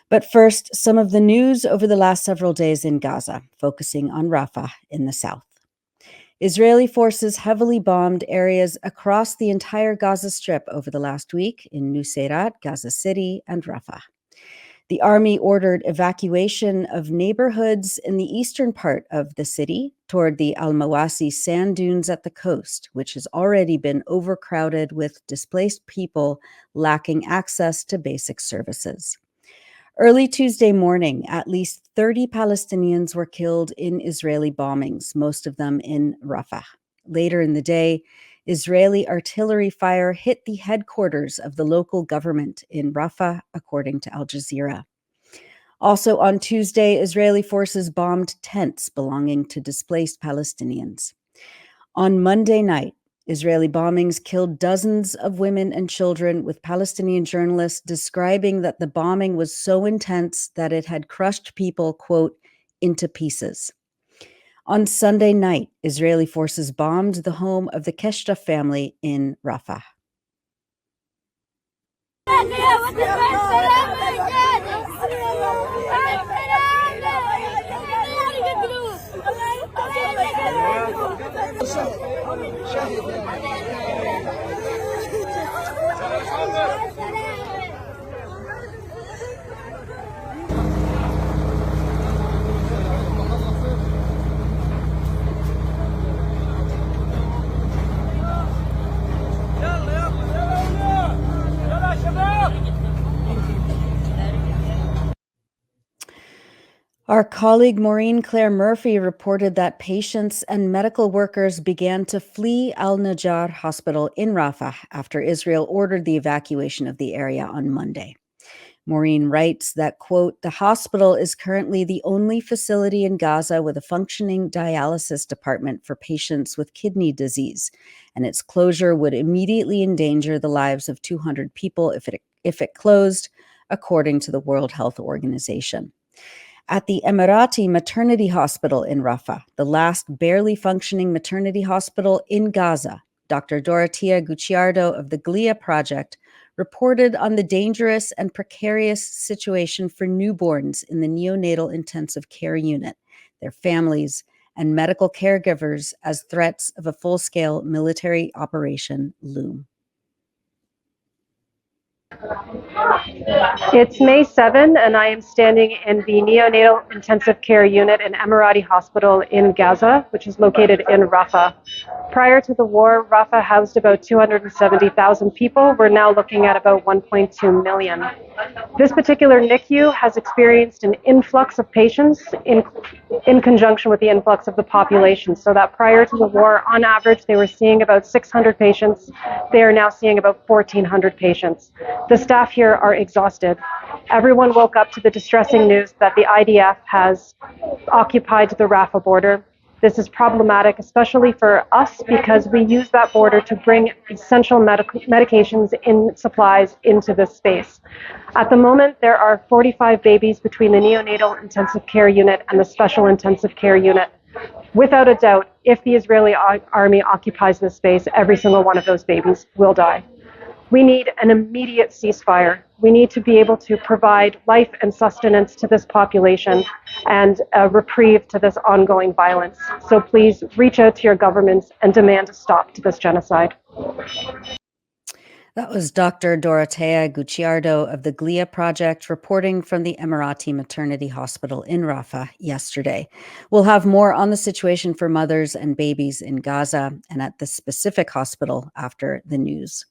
But first, some of the news over the last several days in Gaza, focusing on Rafah in the south. Israeli forces heavily bombed areas across the entire Gaza Strip over the last week in Nuseirat, Gaza City, and Rafah. The army ordered evacuation of neighborhoods in the eastern part of the city toward the Al-Mawasi sand dunes at the coast, which has already been overcrowded with displaced people lacking access to basic services. Early Tuesday morning, at least 30 Palestinians were killed in Israeli bombings, most of them in Rafah. Later in the day, Israeli artillery fire hit the headquarters of the local government in Rafah, according to Al Jazeera. Also on Tuesday, Israeli forces bombed tents belonging to displaced Palestinians. On Monday night, Israeli bombings killed dozens of women and children, with Palestinian journalists describing that the bombing was so intense that it had crushed people, quote, into pieces. On Sunday night, Israeli forces bombed the home of the 𝐓𝐡𝐞 family in Rafah. Our colleague Maureen Claire Murphy reported that patients and medical workers began to flee Al-Najjar Hospital in Rafah after Israel ordered the evacuation of the area on Monday. Maureen writes that, quote, the hospital is currently the only facility in Gaza with a functioning dialysis department for patients with kidney disease, and its closure would immediately endanger the lives of 200 people if it closed, according to the World Health Organization. At the Emirati Maternity Hospital in Rafah, the last barely functioning maternity hospital in Gaza, Dr. Dorothea Gucciardo of the 𝐓𝐿IA project reported on the dangerous and precarious situation for newborns in the neonatal intensive care unit, their families, and medical caregivers as threats of a full-scale military operation loom. It's May 7, and I am standing in the neonatal intensive care unit in Emirati Hospital in Gaza, which is located in Rafah. Prior to the war, Rafah housed about 270,000 people. We're now looking at about 1.2 million. This particular NICU has experienced an influx of patients in conjunction with the influx of the population, so that prior to the war, on average, they were seeing about 600 patients. They are now seeing about 1,400 patients. The staff here are exhausted. Everyone woke up to the distressing news that the IDF has occupied the Rafah border. This is problematic, especially for us, because we use that border to bring essential medications and supplies into this space. At the moment, there are 45 babies between the neonatal intensive care unit and the special intensive care unit. Without a doubt, if the Israeli army occupies this space, every single one of those babies will die. We need an immediate ceasefire. We need to be able to provide life and sustenance to this population and a reprieve to this ongoing violence. So please reach out to your governments and demand a stop to this genocide. That was Dr. Dorothea Gucciardo of the 𝐓𝐿IA project reporting from the Emirati Maternity Hospital in Rafah yesterday. We'll have more on the situation for mothers and babies in Gaza and at the specific hospital after the news.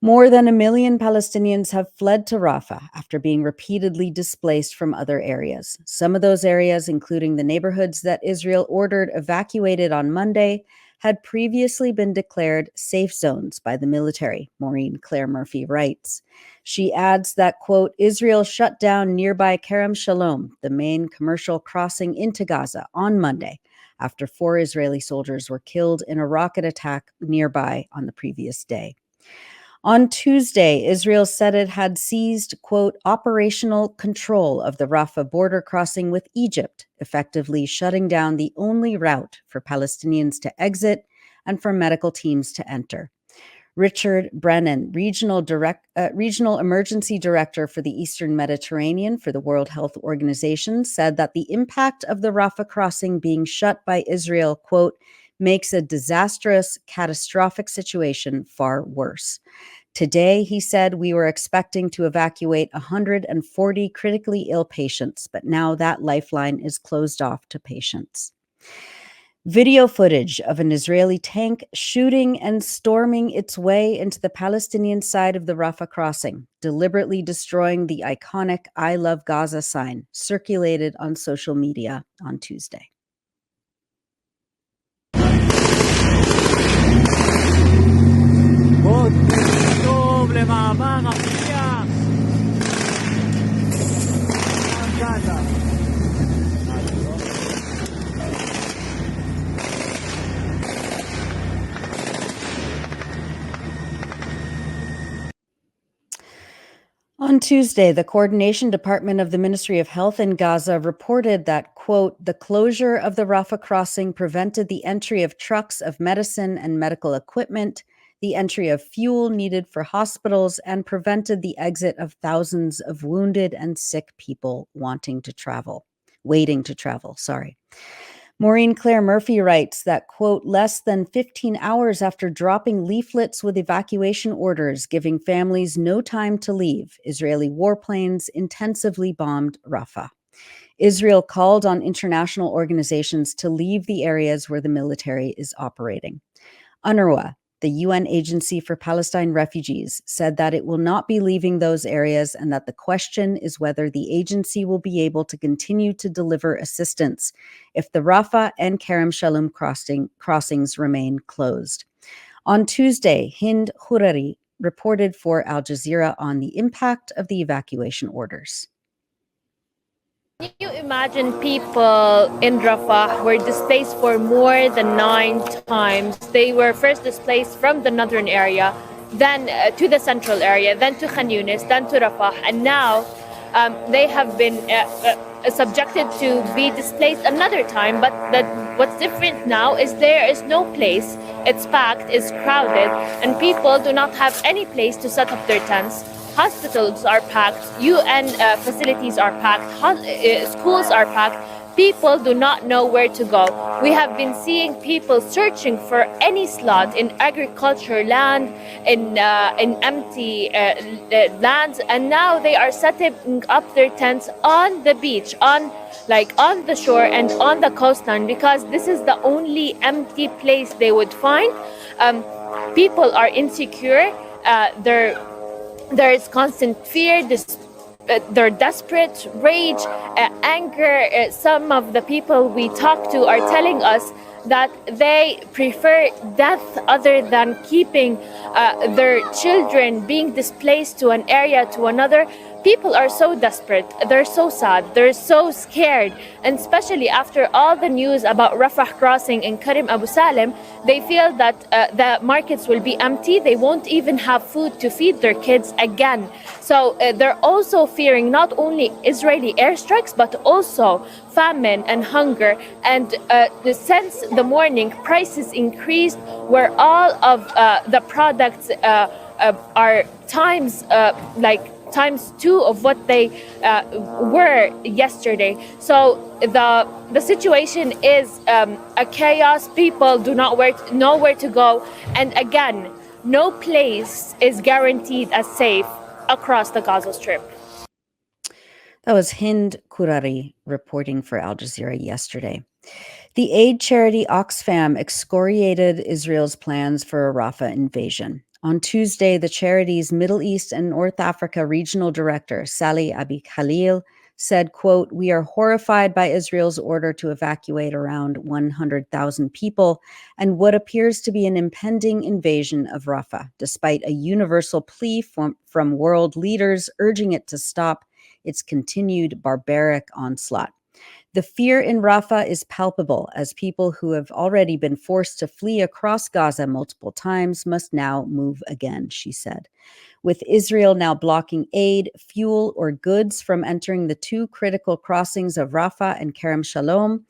More than 1 million Palestinians have fled to Rafah after being repeatedly displaced from other areas. Some of those areas, including the neighborhoods that Israel ordered evacuated on Monday, had previously been declared safe zones by the military, Maureen Claire Murphy writes. She adds that, quote, Israel shut down nearby Kerem Shalom, the main commercial crossing into Gaza, on Monday, after 4 Israeli soldiers were killed in a rocket attack nearby on the previous day. On Tuesday, Israel said it had seized, quote, operational control of the Rafah border crossing with Egypt, effectively shutting down the only route for Palestinians to exit and for medical teams to enter. Richard Brennan, Regional Emergency Director for the Eastern Mediterranean for the World Health Organization, said that the impact of the Rafah crossing being shut by Israel, quote, makes a disastrous, catastrophic situation far worse. Today, he said, we were expecting to evacuate 140 critically ill patients, but now that lifeline is closed off to patients. Video footage of an Israeli tank shooting and storming its way into the Palestinian side of the Rafah crossing, deliberately destroying the iconic I Love Gaza sign, circulated on social media on Tuesday. On Tuesday, the Coordination Department of the Ministry of Health in Gaza reported that, quote, the closure of the Rafah crossing prevented the entry of trucks of medicine and medical equipment, the entry of fuel needed for hospitals, and prevented the exit of thousands of wounded and sick people waiting to travel. Maureen Claire Murphy writes that, quote, less than 15 hours after dropping leaflets with evacuation orders giving families no time to leave, Israeli warplanes intensively bombed Rafah. Israel called on international organizations to leave the areas where the military is operating. UNRWA, the UN Agency for Palestine Refugees, said that it will not be leaving those areas and that the question is whether the agency will be able to continue to deliver assistance if the Rafah and 𝐓𝐿𝐴 crossings remain closed. On Tuesday, Hind Khurari reported for Al Jazeera on the impact of the evacuation orders. Can you imagine people in Rafah were displaced for more than 9 times? They were first displaced from the northern area, then to the central area, then to Khan Yunis, then to Rafah, and now they have been subjected to be displaced another time. But what's different now is there is no place. It's packed, it's crowded, and people do not have any place to set up their tents. Hospitals are packed, UN facilities are packed, schools are packed. People do not know where to go. We have been seeing people searching for any slot in agriculture land, in empty lands, and now they are setting up their tents on the beach, on the shore and on the coastline, because this is the only empty place they would find. People are insecure. There is constant fear, they're desperate, rage, anger. Some of the people we talk to are telling us that they prefer death other than keeping their children being displaced to an area to another. People are so desperate, they're so sad, they're so scared, and especially after all the news about Rafah crossing in Karim Abu Salim, they feel that the markets will be empty. They won't even have food to feed their kids again. So they're also fearing not only Israeli airstrikes, but also famine and hunger. And since the morning, prices increased where all of the products are times 2 of what they were yesterday. So the situation is a chaos. People do not know where to go, and again, no place is guaranteed as safe across the Gaza Strip. That was Hind Khurari reporting for Al Jazeera yesterday. The aid charity Oxfam excoriated Israel's plans for a Rafah invasion. On Tuesday, the charity's Middle East and North Africa regional director, Sally Abi Khalil, said, quote, we are horrified by Israel's order to evacuate around 100,000 people and what appears to be an impending invasion of Rafah, despite a universal plea from world leaders urging it to stop its continued barbaric onslaught. The fear in Rafah is palpable as people who have already been forced to flee across Gaza multiple times must now move again, she said. With Israel now blocking aid, fuel, or goods from entering the 2 critical crossings of Rafah and Kerem Shalom,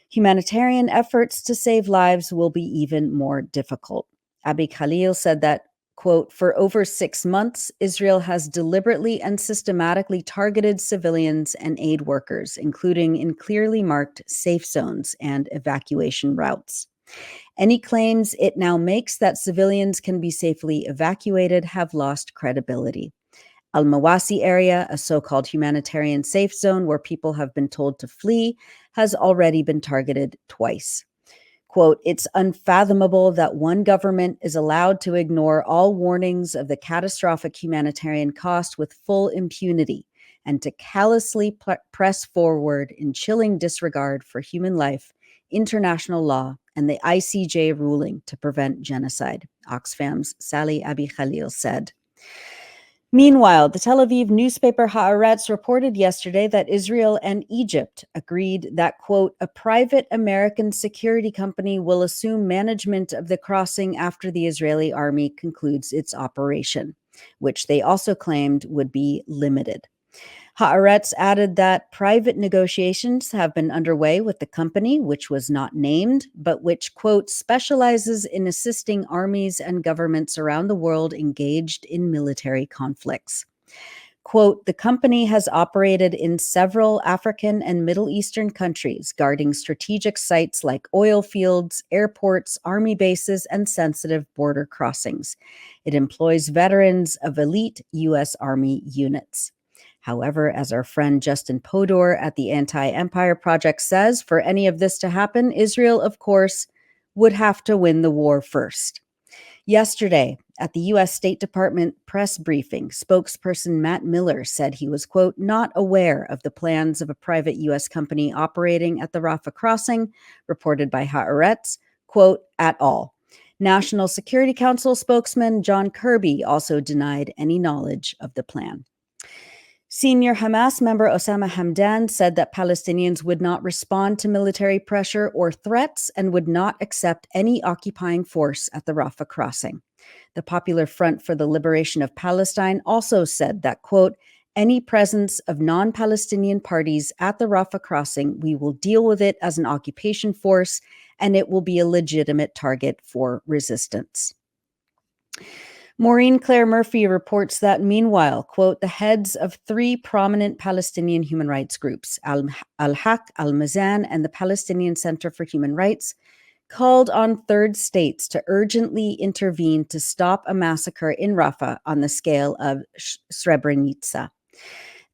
humanitarian efforts to save lives will be even more difficult. Abi Khalil said that, quote, "For over 6 months, Israel has deliberately and systematically targeted civilians and aid workers, including in clearly marked safe zones and evacuation routes. Any claims it now makes that civilians can be safely evacuated have lost credibility. Al-Mawasi area, a so-called humanitarian safe zone where people have been told to flee, has already been targeted twice. Quote, "It's unfathomable that one government is allowed to ignore all warnings of the catastrophic humanitarian cost with full impunity and to callously press forward in chilling disregard for human life, international law, and the ICJ ruling to prevent genocide," Oxfam's Sally Abi Khalil said. Meanwhile, the Tel Aviv newspaper Haaretz reported yesterday that Israel and Egypt agreed that, quote, "a private American security company will assume management of the crossing after the Israeli army concludes its operation," which they also claimed would be limited. Haaretz added that private negotiations have been underway with the company, which was not named, but which, quote, "specializes in assisting armies and governments around the world engaged in military conflicts." Quote, "The company has operated in several African and Middle Eastern countries, guarding strategic sites like oil fields, airports, army bases, and sensitive border crossings. It employs veterans of elite U.S. Army units." However, as our friend Justin Podor at the Anti-Empire Project says, for any of this to happen, Israel, of course, would have to win the war first. Yesterday, at the U.S. State Department press briefing, spokesperson Matt Miller said he was, quote, "not aware of the plans of a private U.S. company operating at the Rafah crossing," reported by Haaretz, quote, "at all." National Security Council spokesman John Kirby also denied any knowledge of the plan. Senior Hamas member Osama Hamdan said that Palestinians would not respond to military pressure or threats and would not accept any occupying force at the Rafah crossing. The Popular Front for the Liberation of Palestine also said that, quote, "any presence of non-Palestinian parties at the Rafah crossing, we will deal with it as an occupation force, and it will be a legitimate target for resistance." Maureen Claire Murphy reports that meanwhile, quote, "the heads of 3 prominent Palestinian human rights groups, Al-Haq, Al-Mizan, and the Palestinian Center for Human Rights, called on third states to urgently intervene to stop a massacre in Rafah on the scale of Srebrenica.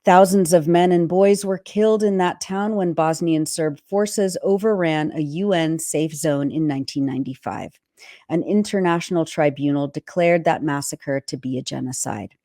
Thousands of men and boys were killed in that town when Bosnian Serb forces overran a UN safe zone in 1995. An international tribunal declared that massacre to be a genocide.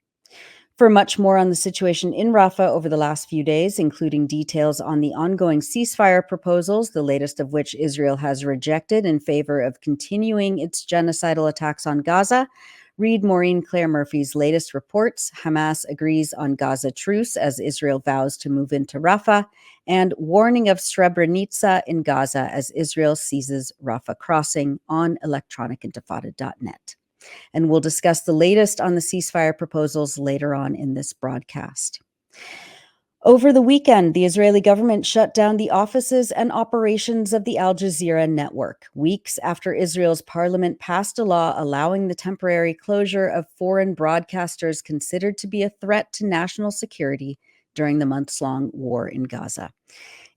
For much more on the situation in Rafah over the last few days, including details on the ongoing ceasefire proposals, the latest of which Israel has rejected in favor of continuing its genocidal attacks on Gaza, read Maureen Claire Murphy's latest reports. Hamas agrees on Gaza truce as Israel vows to move into Rafah, and warning of Srebrenica in Gaza as Israel seizes Rafah crossing on electronicintifada.net. And we'll discuss the latest on the ceasefire proposals later on in this broadcast. Over the weekend, the Israeli government shut down the offices and operations of the Al Jazeera network, weeks after Israel's parliament passed a law allowing the temporary closure of foreign broadcasters considered to be a threat to national security during the months-long war in Gaza.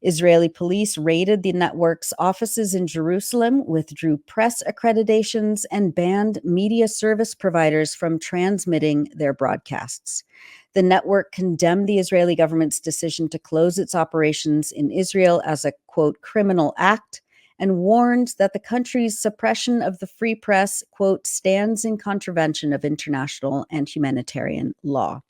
Israeli police raided the network's offices in Jerusalem, withdrew press accreditations, and banned media service providers from transmitting their broadcasts. The network condemned the Israeli government's decision to close its operations in Israel as a, quote, "criminal act," and warned that the country's suppression of the free press, quote, "stands in contravention of international and humanitarian law."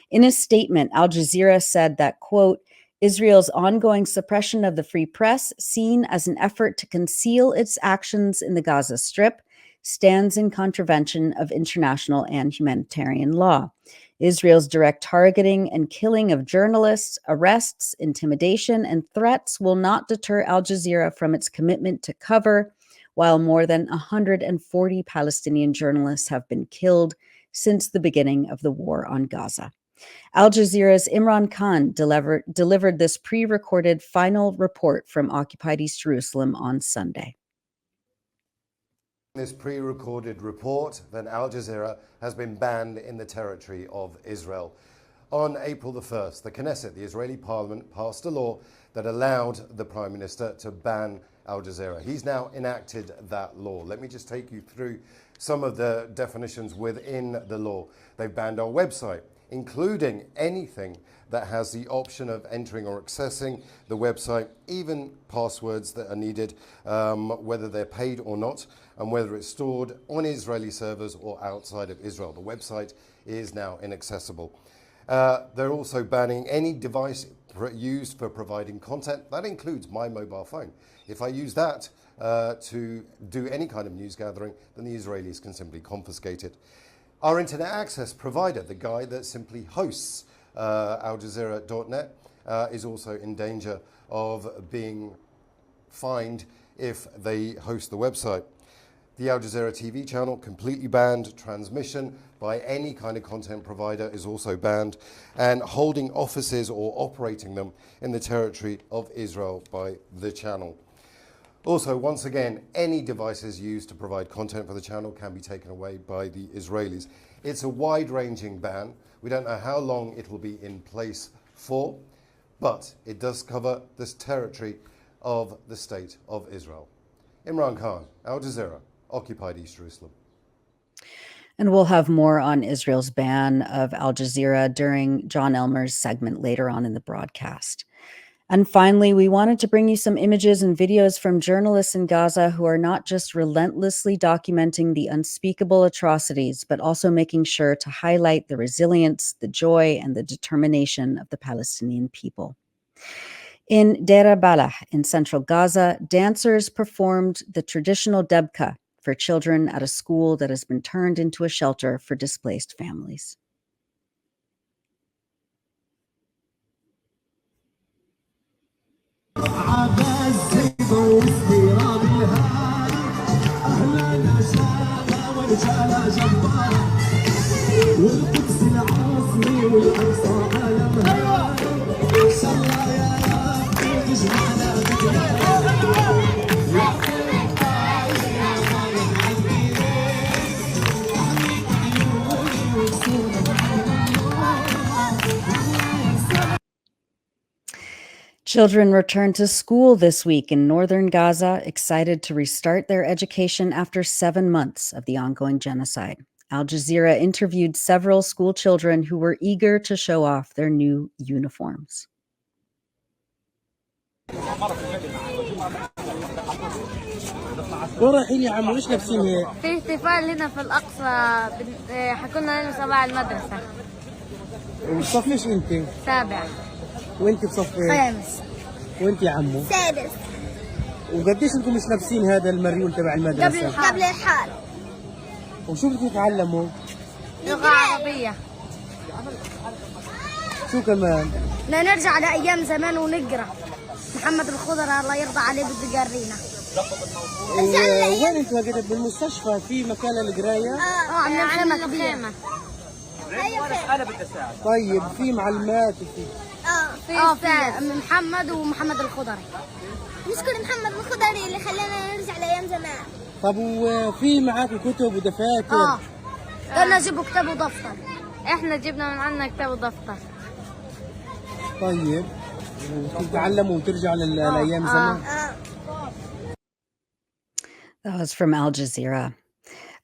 In a statement, Al Jazeera said that, quote, "Israel's ongoing suppression of the free press, seen as an effort to conceal its actions in the Gaza Strip, stands in contravention of international and humanitarian law. Israel's direct targeting and killing of journalists, arrests, intimidation, and threats will not deter Al Jazeera from its commitment to cover, while more than 140 Palestinian journalists have been killed since the beginning of the war on Gaza." Al Jazeera's Imran Khan delivered this pre-recorded final report from occupied East Jerusalem on Sunday. This pre-recorded report, then Al Jazeera has been banned in the territory of Israel. On April the 1st, the Knesset, the Israeli parliament, passed a law that allowed the Prime Minister to ban Al Jazeera. He's now enacted that law. Let me just take you through some of the definitions within the law. They've banned our website, including anything that has the option of entering or accessing the website, even passwords that are needed, whether they're paid or not, and whether it's stored on Israeli servers or outside of Israel. The website is now inaccessible. They're also banning any device used for providing content. That includes my mobile phone. If I use that to do any kind of news gathering, then the Israelis can simply confiscate it. Our internet access provider, the guy that simply hosts aljazeera.net, is also in danger of being fined if they host the website. The Al Jazeera TV channel completely banned. Transmission by any kind of content provider is also banned, and holding offices or operating them in the territory of Israel by the channel. Also, once again, any devices used to provide content for the channel can be taken away by the Israelis. It's a wide-ranging ban. We don't know how long it will be in place for, but it does cover this territory of the State of Israel. Imran Khan, Al Jazeera, occupied East Jerusalem. And we'll have more on Israel's ban of Al Jazeera during John Elmer's segment later on in the broadcast. And finally, we wanted to bring you some images and videos from journalists in Gaza who are not just relentlessly documenting the unspeakable atrocities, but also making sure to highlight the resilience, the joy, and the determination of the Palestinian people. In Deir Balah in central Gaza, dancers performed the traditional debka for children at a school that has been turned into a shelter for displaced families. Children returned to school this week in northern Gaza, excited to restart their education after 7 months of the ongoing genocide. Al Jazeera interviewed several school children who were eager to show off their new uniforms. وين رايحين يا عمو؟ ايش لابسين هيك؟ في احتفال هنا في الأقصى حكونا نلبس تبع المدرسة. وبصف ايش انت؟ سابع. وانت بصف ايه؟ خامس. وانت يا عمو؟ سادس. وقديش انتم مش لابسين هذا المريول تبع المدرسة؟ قبل الحال. وشو بدكم تتعلموا؟ لغة عربية. شو كمان؟ بدنا نرجع لأيام زمان ونقرأ. محمد الخضر الله يرضى عليه بده يقرينا. وين انتوا هكذا بالمستشفى في مكان للقرايه؟ عندنا خيمة كبيرة. طيب في معلمات وفي في أم محمد ومحمد الخضري. نشكر محمد الخضري اللي خلانا نرجع لأيام زمان. طب وفي معاك كتب ودفاتر؟ قلنا جيبوا كتاب ودفتر. احنا جبنا من عندنا كتاب ودفتر. طيب وتتعلموا وترجعوا لأيام زمان؟ That was from Al Jazeera.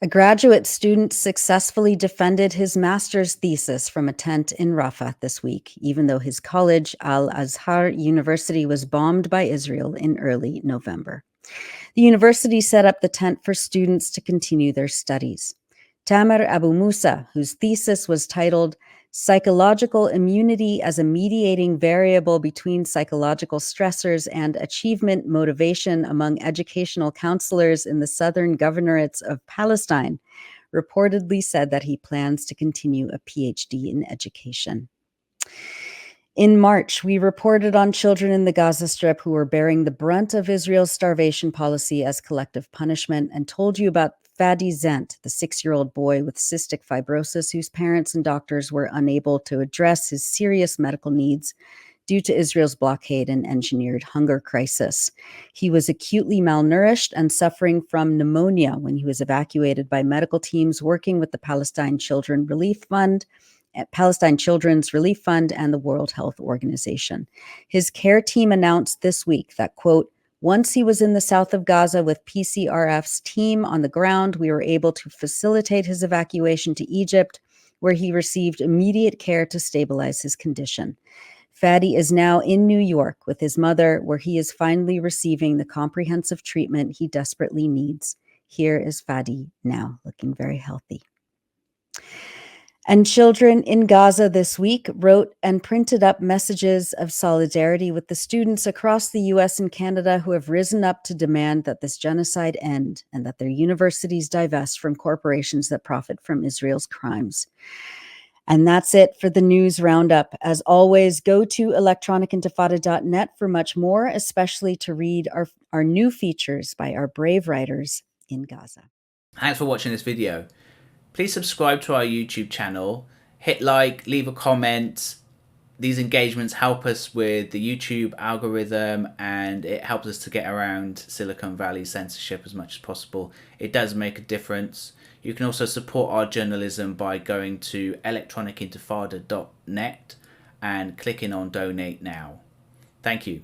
A graduate student successfully defended his master's thesis from a tent in Rafah this week, even though his college, Al-Azhar University, was bombed by Israel in early November. The university set up the tent for students to continue their studies. Tamer Abu Musa, whose thesis was titled Psychological Immunity as a Mediating Variable Between Psychological Stressors and Achievement Motivation Among Educational Counselors in the Southern Governorates of Palestine, reportedly said that he plans to continue a PhD in education. In March, we reported on children in the Gaza Strip who were bearing the brunt of Israel's starvation policy as collective punishment, and told you about Fadi Zent, the 6-year-old boy with cystic fibrosis whose parents and doctors were unable to address his serious medical needs due to Israel's blockade and engineered hunger crisis. He was acutely malnourished and suffering from pneumonia when he was evacuated by medical teams working with the Palestine Children's Relief Fund and the World Health Organization. His care team announced this week that, quote, once he was in the south of Gaza with PCRF's team on the ground, we were able to facilitate his evacuation to Egypt, where he received immediate care to stabilize his condition. Fadi is now in New York with his mother, where he is finally receiving the comprehensive treatment he desperately needs. Here is Fadi now, looking very healthy. And children in Gaza this week wrote and printed up messages of solidarity with the students across the US and Canada who have risen up to demand that this genocide end and that their universities divest from corporations that profit from Israel's crimes. And that's it for the news roundup. As always, go to electronicintifada.net for much more, especially to read our new features by our brave writers in Gaza. Thanks for watching this video. Please subscribe to our YouTube channel, hit like, leave a comment. These engagements help us with the YouTube algorithm and it helps us to get around Silicon Valley censorship as much as possible. It does make a difference. You can also support our journalism by going to electronicintifada.net and clicking on donate now. Thank you.